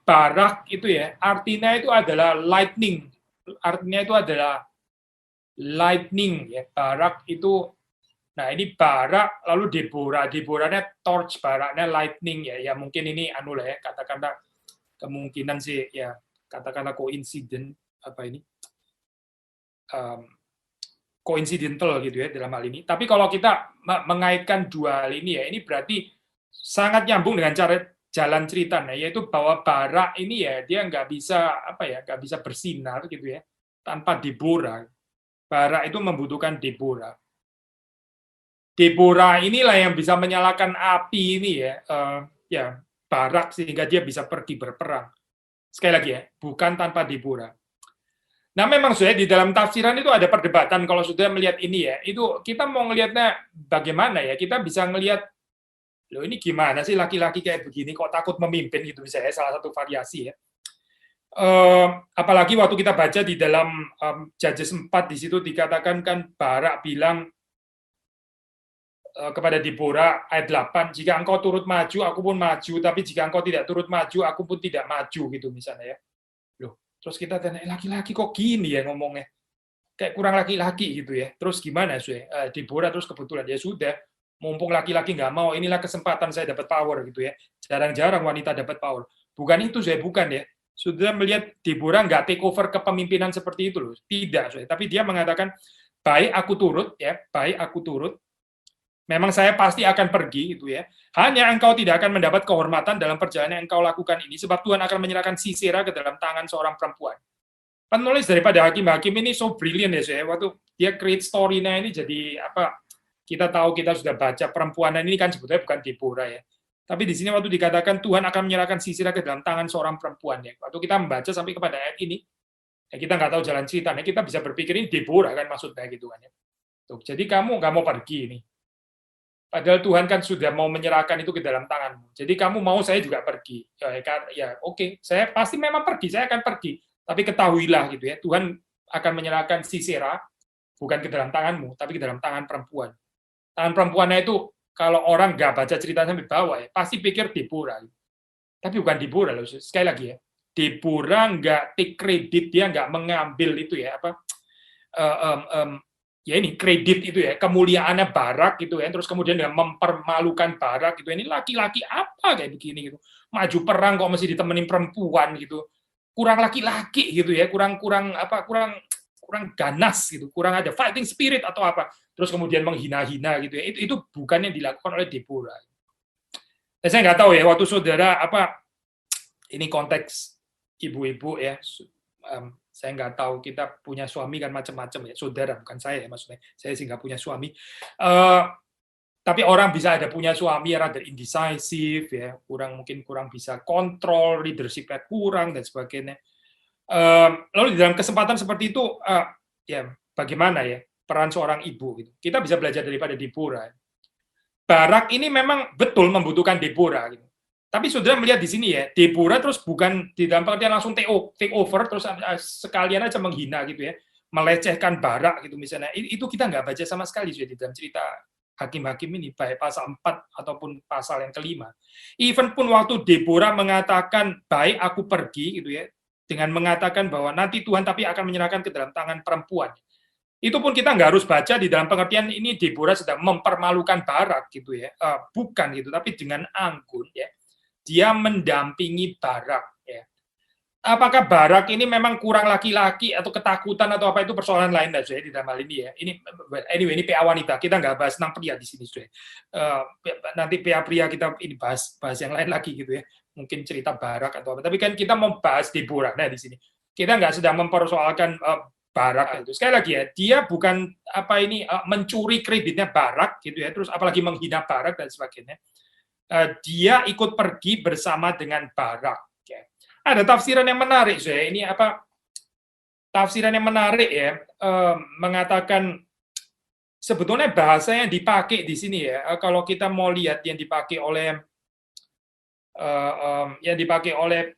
Barak itu ya, artinya itu adalah lightning. Artinya itu adalah lightning ya. Barak itu, nah ini Barak lalu Deborahnya torch, Baraknya lightning ya. Ya mungkin ini ya, katakanlah kemungkinan sih ya, katakanlah coincident coincidental gitu ya dalam hal ini. Tapi kalau kita mengaitkan dua hal ini ya, ini berarti sangat nyambung dengan cara jalan ceritanya, yaitu bahwa Barak ini ya dia nggak bisa bersinar gitu ya tanpa Deborah. Barak itu membutuhkan Deborah. Deborah inilah yang bisa menyalakan api ini ya Barak sehingga dia bisa pergi berperang. Sekali lagi ya, bukan tanpa Deborah. Nah, memang di dalam tafsiran itu ada perdebatan kalau sudah melihat ini ya. Itu kita mau ngelihatnya bagaimana ya? Kita bisa ngelihat, loh ini gimana sih laki-laki kayak begini kok takut memimpin gitu misalnya, salah satu variasi ya. Apalagi waktu kita baca di dalam Judges 4 di situ dikatakan kan Barak bilang kepada Deborah ayat 8, jika engkau turut maju aku pun maju, tapi jika engkau tidak turut maju aku pun tidak maju gitu misalnya ya. Loh, terus kita tanya, laki-laki kok gini ya ngomongnya, kayak kurang laki-laki gitu ya. Terus gimana Deborah terus kebetulan ya sudah, mumpung laki-laki nggak mau, inilah kesempatan saya dapat power gitu ya. Jarang-jarang wanita dapat power. Bukan itu bukan ya. Sudah melihat Deborah nggak take over kepemimpinan seperti itu loh. Tidak, tapi dia mengatakan, baik aku turut ya, baik aku turut. Memang saya pasti akan pergi gitu ya. Hanya engkau tidak akan mendapat kehormatan dalam perjalanan yang engkau lakukan ini, sebab Tuhan akan menyerahkan Sisera ke dalam tangan seorang perempuan. Penulis daripada hakim-hakim ini so brilliant ya, waktu dia create story-nya ini jadi kita tahu, kita sudah baca perempuan ini kan sebetulnya bukan Deborah ya. Tapi di sini waktu dikatakan Tuhan akan menyerahkan Sisera ke dalam tangan seorang perempuan ya. Waktu kita membaca sampai kepada ayat ini, ya kita nggak tahu jalan ceritanya, kita bisa berpikir ini Deborah kan maksudnya gitu kan ya. Tuh, jadi kamu nggak mau pergi ini. Padahal Tuhan kan sudah mau menyerahkan itu ke dalam tanganmu. Jadi kamu mau saya juga pergi. Ya oke, saya pasti memang pergi, saya akan pergi. Tapi ketahuilah gitu ya, Tuhan akan menyerahkan Sisera bukan ke dalam tanganmu, tapi ke dalam tangan perempuan. Tangan perempuannya itu kalau orang nggak baca cerita sampai bawah ya, pasti pikir Deborah. Tapi bukan Deborah loh. Sekali lagi ya, Deborah nggak take credit, dia nggak mengambil itu ya ya ini kredit itu ya, kemuliaannya Barak gitu ya, terus kemudian dia mempermalukan Barak gitu. Ini laki-laki apa kayak begini gitu, maju perang kok mesti ditemenin perempuan gitu, kurang laki-laki gitu ya, kurang ganas gitu, kurang ada fighting spirit atau apa, terus kemudian menghina-hina gitu ya. Itu bukan yang dilakukan oleh Deborah. Saya nggak tahu ya, waktu saudara ini konteks ibu-ibu ya, saya nggak tahu, kita punya suami kan macam-macam ya, saudara bukan saya ya, maksudnya saya sih nggak punya suami. Tapi orang bisa ada punya suami yang rada indecisive ya, mungkin kurang bisa kontrol, leadership-nya kurang dan sebagainya. Lalu di dalam kesempatan seperti itu, ya bagaimana ya peran seorang ibu gitu. Kita bisa belajar daripada Deborah. Barak ini memang betul membutuhkan Deborah gitu. Tapi saudara melihat di sini ya, Deborah terus bukan di dalam pengertian langsung take over terus sekalian aja menghina gitu ya, melecehkan Barak gitu misalnya. Itu kita nggak baca sama sekali sudah di dalam cerita Hakim-Hakim ini, baik pasal 4 ataupun pasal yang kelima. Even pun waktu Deborah mengatakan, baik aku pergi gitu ya, dengan mengatakan bahwa nanti Tuhan tapi akan menyerahkan ke dalam tangan perempuan. Itu pun kita nggak harus baca di dalam pengertian ini Deborah sedang mempermalukan Barak gitu ya, bukan gitu, tapi dengan anggun ya, dia mendampingi Barak ya. Apakah Barak ini memang kurang laki-laki atau ketakutan atau apa, itu persoalan lain lah di dalam hal ini ya. Ini PA wanita, kita nggak bahas tentang pria di sini nanti PA pria kita ini bahas yang lain lagi gitu ya. Mungkin cerita Barak atau apa. Tapi kan kita mau bahas Deborah. Nah di sini kita nggak sedang mempersoalkan Barak itu. Sekali lagi ya, dia bukan mencuri kreditnya Barak gitu ya. Terus apalagi menghina Barak dan sebagainya. Dia ikut pergi bersama dengan Barak. Ada tafsiran yang menarik, ini tafsiran yang menarik ya, mengatakan sebetulnya bahasa yang dipakai di sini ya, kalau kita mau lihat yang dipakai oleh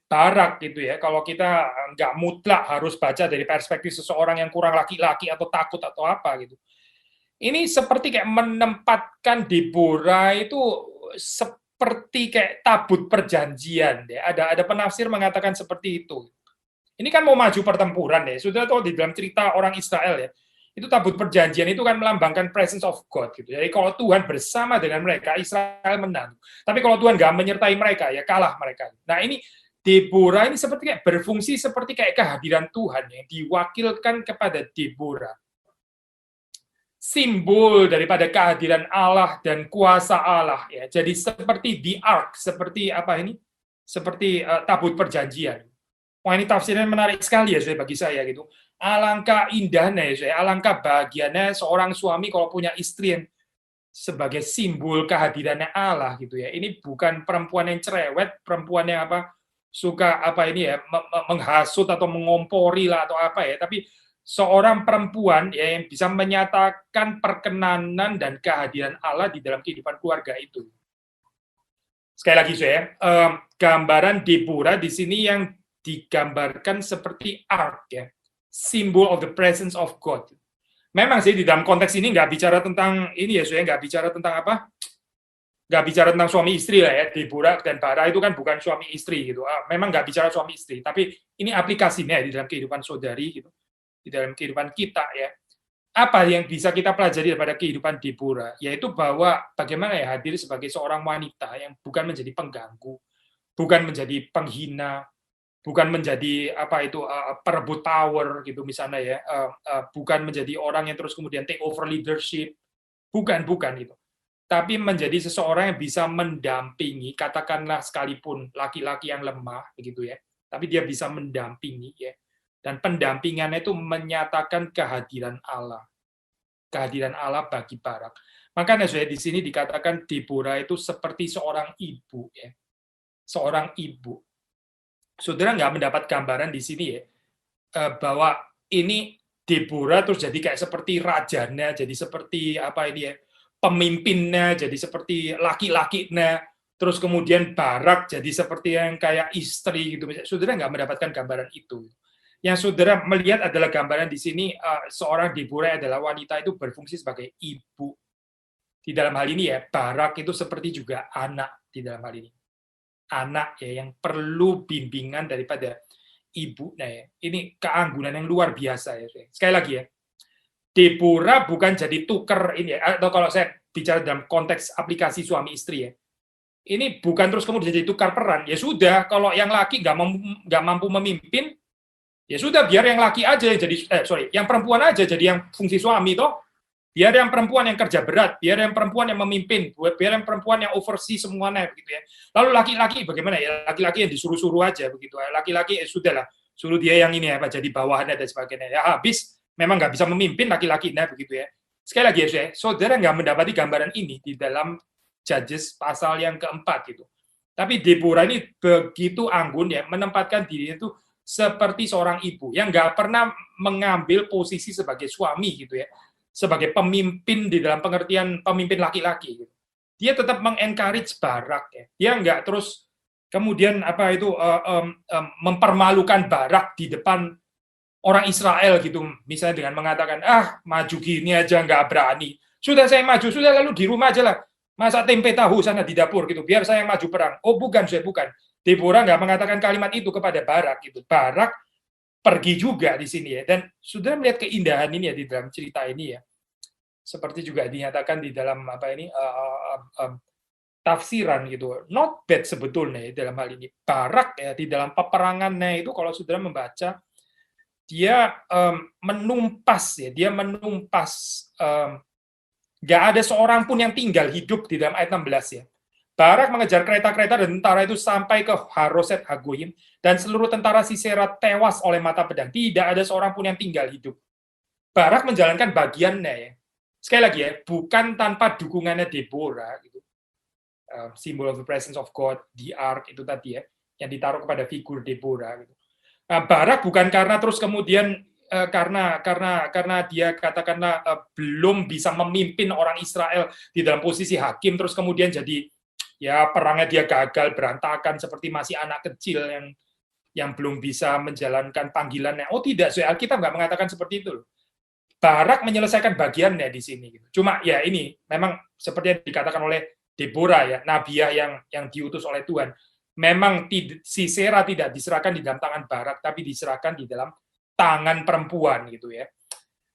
Barak gitu ya, kalau kita nggak mutlak harus baca dari perspektif seseorang yang kurang laki-laki atau takut atau apa gitu. Ini seperti kayak menempatkan Deborah itu seperti kayak tabut perjanjian ya. Ada penafsir mengatakan seperti itu. Ini kan mau maju pertempuran ya. Sudah tahu di dalam cerita orang Israel ya. Itu tabut perjanjian itu kan melambangkan presence of God gitu. Jadi kalau Tuhan bersama dengan mereka, Israel menang. Tapi kalau Tuhan nggak menyertai mereka, ya kalah mereka. Nah ini Deborah ini seperti kayak berfungsi seperti kayak kehadiran Tuhan yang diwakilkan kepada Deborah. Simbol daripada kehadiran Allah dan kuasa Allah ya. Jadi seperti the ark, seperti Seperti tabut perjanjian. Wah ini tafsirnya menarik sekali ya bagi saya gitu. Alangkah indahnya ya, alangkah bahagianya seorang suami kalau punya istri yang sebagai simbol kehadirannya Allah gitu ya. Ini bukan perempuan yang cerewet, perempuan yang suka menghasut atau mengompori lah atau apa ya, tapi seorang perempuan ya yang bisa menyatakan perkenanan dan kehadiran Allah di dalam kehidupan keluarga itu. Sekali lagi gambaran Deborah di sini yang digambarkan seperti ark ya, symbol of the presence of God. Memang sih di dalam konteks ini nggak bicara tentang ini ya, nggak bicara tentang nggak bicara tentang suami istri lah ya. Deborah dan Barak itu kan bukan suami istri gitu. Memang nggak bicara suami istri, tapi ini aplikasinya ya, di dalam kehidupan saudari gitu, di dalam kehidupan kita ya. Apa yang bisa kita pelajari daripada kehidupan Deborah, yaitu bahwa bagaimana ya hadir sebagai seorang wanita yang bukan menjadi pengganggu, bukan menjadi penghina, bukan menjadi perebut power gitu misalnya ya, bukan menjadi orang yang terus kemudian take over leadership, bukan gitu, tapi menjadi seseorang yang bisa mendampingi, katakanlah sekalipun laki-laki yang lemah begitu ya, tapi dia bisa mendampingi ya, dan pendampingannya itu menyatakan kehadiran Allah bagi Barak. Makanya di sini dikatakan Deborah itu seperti seorang ibu ya, seorang ibu. Saudara nggak mendapat gambaran di sini ya, bahwa ini Deborah terus jadi kayak seperti rajanya, jadi seperti pemimpinnya, jadi seperti laki-lakinya, terus kemudian Barak jadi seperti yang kayak istri gitu. Saudara nggak mendapatkan gambaran itu. Yang saudara melihat adalah gambaran di sini, seorang Deborah adalah wanita itu berfungsi sebagai ibu. Di dalam hal ini ya, Barak itu seperti juga anak di dalam hal ini. Anak ya yang perlu bimbingan daripada ibunya ya. Ini keanggunan yang luar biasa ya. Sekali lagi ya, Deborah bukan jadi tuker ini ya, atau kalau saya bicara dalam konteks aplikasi suami istri ya, ini bukan terus kemudian jadi tukar peran. Ya sudah, kalau yang laki nggak mampu memimpin, ya sudah biar yang laki aja yang jadi yang perempuan aja jadi yang fungsi suami toh. Biar yang perempuan yang kerja berat, biar yang perempuan yang memimpin, biar yang perempuan yang oversee semuanya begitu ya. Lalu laki-laki bagaimana ya? Laki-laki yang disuruh-suruh aja begitu. Laki-laki sudahlah, suruh dia yang ini apa jadi bawahannya dan sebagainya. Ya habis memang nggak bisa memimpin laki-laki begitu ya. Sekali lagi ya, saudara nggak mendapati gambaran ini di dalam Judges pasal yang keempat gitu. Tapi Deborah ini begitu anggun ya, menempatkan dirinya itu seperti seorang ibu yang nggak pernah mengambil posisi sebagai suami gitu ya, sebagai pemimpin di dalam pengertian pemimpin laki-laki. Gitu. Dia tetap mengencourage Barak ya. Dia nggak terus kemudian apa itu mempermalukan Barak di depan orang Israel gitu, misalnya dengan mengatakan maju gini aja nggak berani. Sudah saya maju, sudah lalu di rumah aja lah. Masak tempe tahu sana di dapur gitu, biar saya yang maju perang. Oh bukan, saya bukan. Deborah nggak mengatakan kalimat itu kepada Barak gitu. Barak pergi juga di sini ya. Dan sudah melihat keindahan ini ya di dalam cerita ini ya. Seperti juga dinyatakan di dalam apa ini tafsiran gitu. Not bad sebetulnya ya, dalam hal ini. Barak ya di dalam peperangannya itu kalau saudara membaca dia menumpas ya, dia menumpas nggak ada seorang pun yang tinggal hidup di dalam ayat 16 ya. Barak mengejar kereta-kereta dan tentara itu sampai ke Haroset Hagoyim dan seluruh tentara Sisera tewas oleh mata pedang. Tidak ada seorang pun yang tinggal hidup. Barak menjalankan bagiannya ya. Sekali lagi ya, bukan tanpa dukungannya Deborah gitu. Symbol of the presence of God, the ark itu tadi ya, yang ditaruh kepada figur Deborah gitu. Barak bukan karena terus kemudian karena dia katakanlah belum bisa memimpin orang Israel di dalam posisi hakim terus kemudian jadi ya perangnya dia gagal berantakan seperti masih anak kecil yang belum bisa menjalankan panggilannya. Oh tidak, soal Alkitab nggak mengatakan seperti itu. Barak menyelesaikan bagiannya di sini. Cuma ya ini memang seperti yang dikatakan oleh Deborah ya, nabiah yang diutus oleh Tuhan. Memang Sisera tidak diserahkan di dalam tangan Barak, tapi diserahkan di dalam tangan perempuan gitu ya.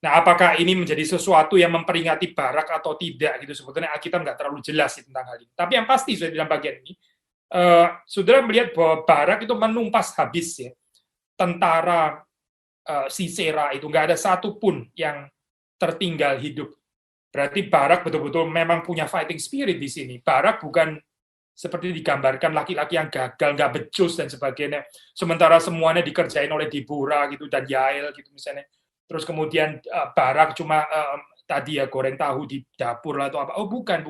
Nah, apakah ini menjadi sesuatu yang memperingati Barak atau tidak gitu? Sebetulnya Alkitab nggak terlalu jelas tentang hal ini. Tapi yang pasti sudah di dalam bagian ini, saudara melihat bahwa Barak itu menumpas habis ya tentara Sisera itu nggak ada satupun yang tertinggal hidup. Berarti Barak betul-betul memang punya fighting spirit di sini. Barak bukan seperti digambarkan laki-laki yang gagal, nggak becus dan sebagainya. Sementara semuanya dikerjain oleh Deborah gitu dan Yael gitu misalnya. Terus kemudian Barak cuma tadi ya goreng tahu di dapur atau apa. Oh bukan.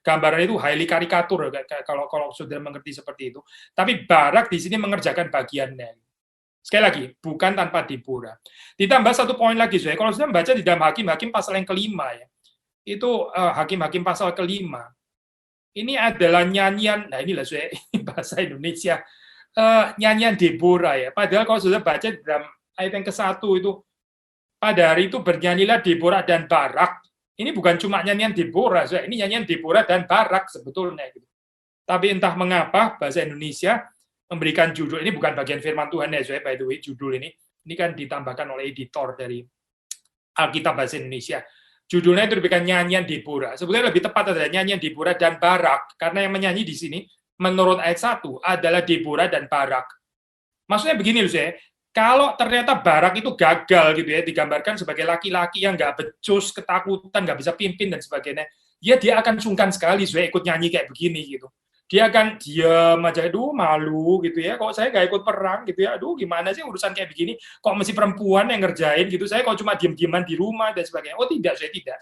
Gambaran itu highly karikatur kalau sudah mengerti seperti itu. Tapi Barak di sini mengerjakan bagiannya. Sekali lagi, bukan tanpa Deborah. Ditambah satu poin lagi, kalau sudah membaca di dalam Hakim-Hakim pasal yang kelima ya, itu Hakim-Hakim pasal kelima. Ini adalah nyanyian, nah inilah saya bahasa Indonesia, nyanyian Deborah ya. Padahal kalau sudah baca di dalam ayat yang ke-1 itu, pada hari itu bernyanyilah Deborah dan Barak. Ini bukan cuma nyanyian Deborah, ini nyanyian Deborah dan Barak sebetulnya. Tapi entah mengapa bahasa Indonesia memberikan judul, ini bukan bagian firman Tuhan ya, by the way, judul ini kan ditambahkan oleh editor dari Alkitab bahasa Indonesia. Judulnya itu diberikan nyanyian Deborah. Sebetulnya lebih tepat adalah nyanyian Deborah dan Barak, karena yang menyanyi di sini menurut ayat 1 adalah Deborah dan Barak. Maksudnya begini loh saya, kalau ternyata Barak itu gagal gitu ya, digambarkan sebagai laki-laki yang nggak becus, ketakutan, nggak bisa pimpin dan sebagainya, ya dia akan sungkan sekali saya ikut nyanyi kayak begini gitu. Dia akan diam aja, aduh malu gitu ya, kok saya nggak ikut perang gitu ya, aduh gimana sih urusan kayak begini, kok mesti perempuan yang ngerjain gitu, saya kok cuma diem-dieman di rumah dan sebagainya. Oh tidak, saya tidak.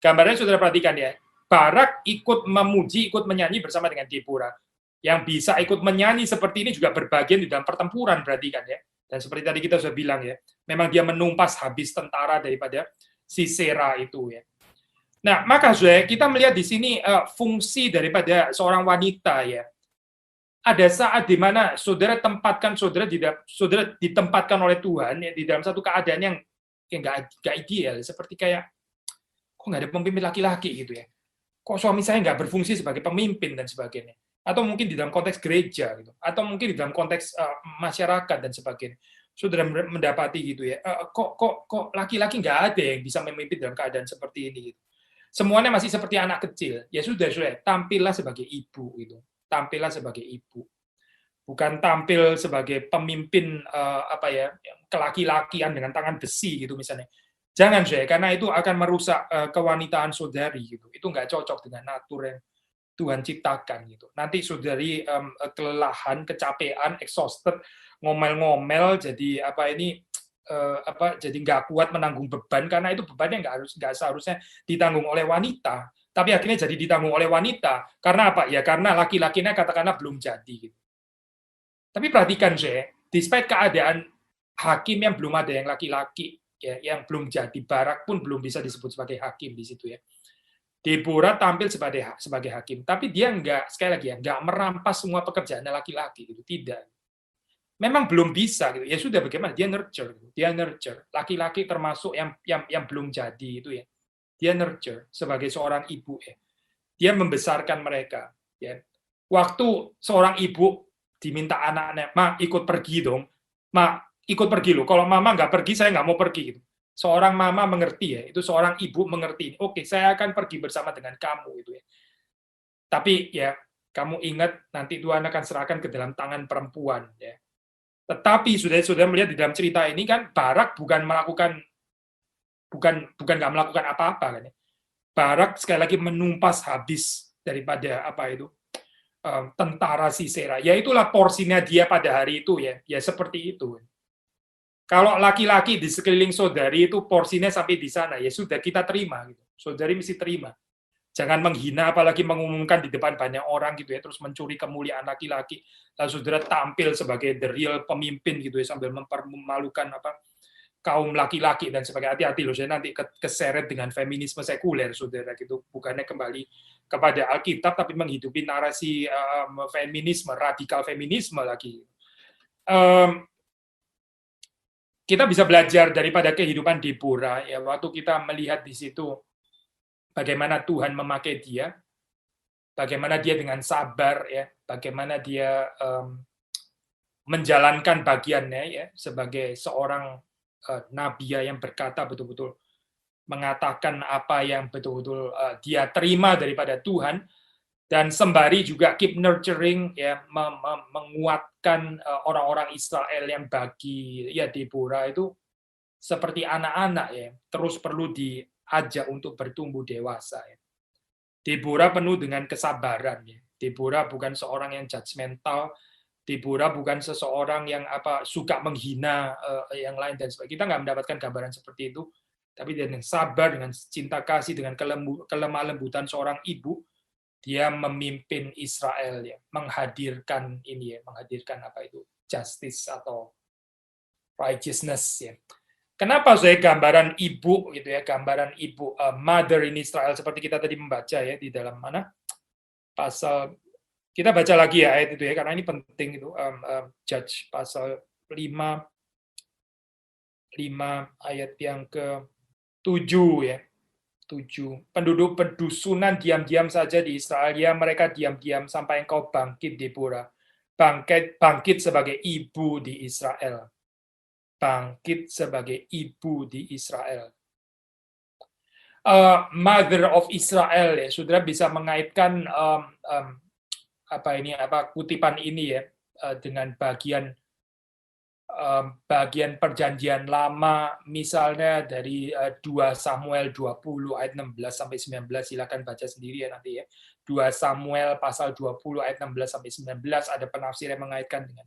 Gambarnya sudah perhatikan ya, Barak ikut memuji, ikut menyanyi bersama dengan Deborah. Yang bisa ikut menyanyi seperti ini juga berbagian di dalam pertempuran berarti kan ya. Dan seperti tadi kita sudah bilang ya, memang dia menumpas habis tentara daripada Sisera itu ya. Nah, maka saudara, kita melihat di sini fungsi daripada seorang wanita ya. Ada saat di mana saudara ditempatkan oleh Tuhan ya, di dalam satu keadaan yang nggak ideal, seperti kayak kok nggak ada pemimpin laki-laki gitu ya. Kok suami saya nggak berfungsi sebagai pemimpin dan sebagainya. Atau mungkin di dalam konteks gereja gitu. Atau mungkin di dalam konteks masyarakat dan sebagainya. Saudara mendapati gitu ya. Kok laki-laki nggak ada yang bisa memimpin dalam keadaan seperti ini gitu. Semuanya masih seperti anak kecil. Ya sudah, tampillah sebagai ibu gitu. Tampillah sebagai ibu. Bukan tampil sebagai pemimpin kelaki-lakian dengan tangan besi gitu misalnya. Jangan saya, karena itu akan merusak kewanitaan saudari gitu. Itu nggak cocok dengan natur yang Tuhan ciptakan gitu. Nanti saudari kelelahan, kecapean, exhausted, ngomel-ngomel, jadi jadi nggak kuat menanggung beban, karena itu bebannya nggak seharusnya ditanggung oleh wanita, tapi akhirnya jadi ditanggung oleh wanita. Karena apa? Ya karena laki-lakinya katakanlah belum jadi. Gitu. Tapi perhatikan saya, despite keadaan hakim yang belum ada yang laki-laki, ya, yang belum jadi, Barak pun belum bisa disebut sebagai hakim di situ ya. Deborah tampil sebagai hakim, tapi dia nggak, sekali lagi ya, nggak merampas semua pekerjaannya laki-laki gitu, tidak. Memang belum bisa gitu. Ya sudah, bagaimana? Dia nurture, gitu. Dia nurture. Laki-laki termasuk yang belum jadi itu ya. Dia nurture sebagai seorang ibu ya. Dia membesarkan mereka ya. Waktu seorang ibu diminta anaknya, "Ma, ikut pergi dong. Ma, ikut pergi loh. Kalau mama nggak pergi, saya nggak mau pergi." Gitu. Seorang mama mengerti ya, itu seorang ibu mengerti. Oke, saya akan pergi bersama dengan kamu itu ya. Tapi ya, kamu ingat nanti Tuhan akan serahkan ke dalam tangan perempuan ya. Tetapi sudah melihat di dalam cerita ini kan Barak bukan nggak melakukan apa-apa kan ya. Barak sekali lagi menumpas habis daripada tentara Sisera. Ya itulah porsinya dia pada hari itu ya. Ya seperti itu. Kalau laki-laki di sekeliling saudari itu porsinya sampai di sana, ya sudah kita terima. Gitu. Saudari mesti terima. Jangan menghina, apalagi mengumumkan di depan banyak orang gitu ya, terus mencuri kemuliaan laki-laki. Lalu saudara tampil sebagai the real pemimpin gitu ya, sambil mempermalukan kaum laki-laki dan sebagainya. Hati-hati loh, saya nanti keseret dengan feminisme sekuler, saudara gitu. Bukannya kembali kepada Alkitab, tapi menghidupi narasi feminisme, radikal feminisme lagi. Kita bisa belajar daripada kehidupan Deborah ya, waktu kita melihat di situ bagaimana Tuhan memakai dia, bagaimana dia dengan sabar ya, bagaimana dia menjalankan bagiannya ya sebagai seorang nabi yang berkata betul-betul mengatakan apa yang betul-betul dia terima daripada Tuhan, dan sembari juga keep nurturing ya, menguatkan orang-orang Israel yang bagi ya Deborah itu seperti anak-anak ya, terus perlu diajak untuk bertumbuh dewasa ya. Deborah penuh dengan kesabaran ya. Deborah bukan seorang yang judgmental, Deborah bukan seseorang yang suka menghina yang lain dan sebagainya. Kita nggak mendapatkan gambaran seperti itu, tapi dengan sabar, dengan cinta kasih, dengan kelemah lembutan seorang ibu, dia memimpin Israel ya, menghadirkan justice atau righteousness ya. Kenapa saya gambaran ibu gitu ya, gambaran ibu mother in Israel seperti kita tadi membaca ya di dalam mana pasal, kita baca lagi ya ayat itu ya, karena ini penting itu, Judge pasal 5 ayat yang ke-7 ya. 7. Penduduk pedusunan diam-diam saja di Israel, ya mereka diam-diam sampai engkau bangkit, Deborah. Bangkit sebagai ibu di Israel. Bangkit sebagai ibu di Israel. Mother of Israel ya, saudara bisa mengaitkan kutipan ini ya dengan bagian perjanjian lama, misalnya dari 2 Samuel 20 ayat 16 sampai 19, silakan baca sendiri ya nanti ya. 2 Samuel pasal 20 ayat 16 sampai 19 ada penafsir yang mengaitkan dengan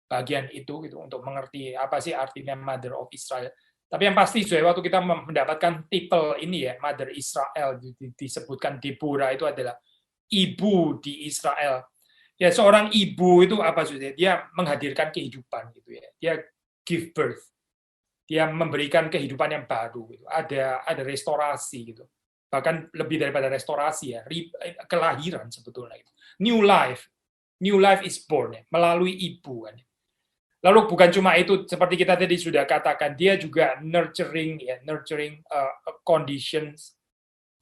bagian itu gitu untuk mengerti apa sih artinya Mother of Israel. Tapi yang pasti waktu kita mendapatkan titel ini ya, Mother Israel, disebutkan Deborah itu adalah ibu di Israel. Ya, seorang ibu itu apa sudah? Dia menghadirkan kehidupan gitu ya. Dia give birth. Dia memberikan kehidupan yang baru gitu. Ada restorasi gitu. Bahkan lebih daripada restorasi ya, kelahiran sebetulnya itu. New life. New life is born ya, melalui ibu kan. Lalu bukan cuma itu, seperti kita tadi sudah katakan, dia juga nurturing conditions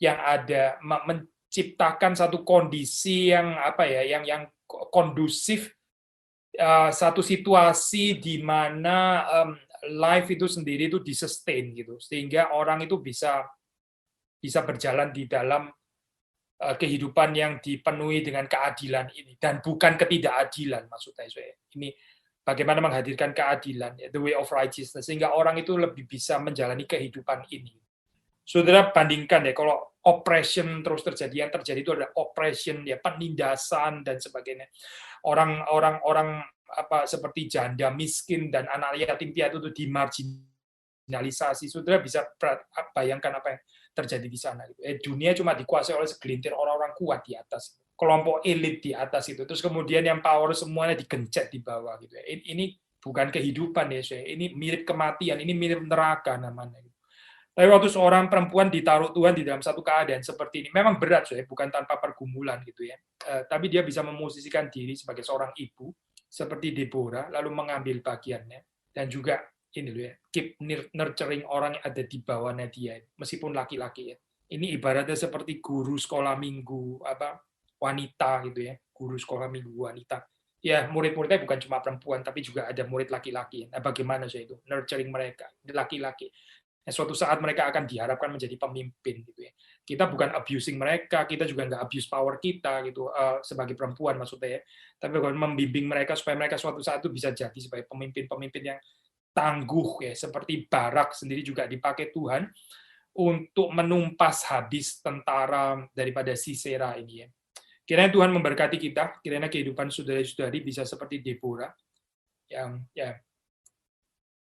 yang ada, menciptakan satu kondisi yang yang kondusif, satu situasi di mana life itu sendiri itu disustain gitu, sehingga orang itu bisa berjalan di dalam kehidupan yang dipenuhi dengan keadilan ini, dan bukan ketidakadilan maksudnya saya. Ini bagaimana menghadirkan keadilan, the way of righteousness, sehingga orang itu lebih bisa menjalani kehidupan ini. Saudara bandingkan ya, kalau oppression terus terjadi, yang terjadi itu adalah oppression, ya penindasan dan sebagainya. Orang apa seperti janda miskin dan anak yatim piatu itu dimarginalisasi. Saudara bisa bayangkan apa yang terjadi di sana. Dunia cuma dikuasai oleh segelintir orang-orang kuat di atas, kelompok elit di atas itu. Terus kemudian yang power semuanya digencet di bawah gitu. Ini bukan kehidupan ya, ini mirip kematian, ini mirip neraka namanya. Tapi waktu seorang perempuan ditaruh Tuhan di dalam satu keadaan seperti ini, memang berat, bukan tanpa pergumulan gitu ya. Tapi dia bisa memosisikan diri sebagai seorang ibu, seperti Deborah, lalu mengambil bagiannya, dan juga ini loh ya, keep nurturing orang yang ada di bawahnya dia, meskipun laki-laki ya. Ini ibaratnya seperti guru sekolah minggu wanita gitu ya, guru sekolah minggu wanita. Ya, murid-muridnya bukan cuma perempuan, tapi juga ada murid laki-laki. Nah, bagaimana itu nurturing mereka, laki-laki. Suatu saat mereka akan diharapkan menjadi pemimpin gitu ya. Kita bukan abusing mereka, kita juga nggak abuse power kita gitu sebagai perempuan maksudnya ya. Tapi membimbing mereka supaya mereka suatu saat itu bisa jadi sebagai pemimpin-pemimpin yang tangguh ya, seperti Barak sendiri juga dipakai Tuhan untuk menumpas habis tentara daripada Sisera ini ya. Kiranya Tuhan memberkati kita, kiranya kehidupan saudara-saudari bisa seperti Deborah yang ya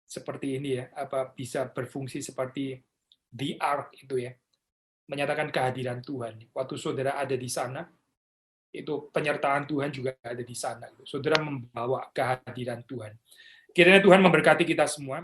seperti ini ya, bisa berfungsi seperti the ark itu ya, menyatakan kehadiran Tuhan. Waktu saudara ada di sana, itu penyertaan Tuhan juga ada di sana. Saudara membawa kehadiran Tuhan. Kiranya Tuhan memberkati kita semua.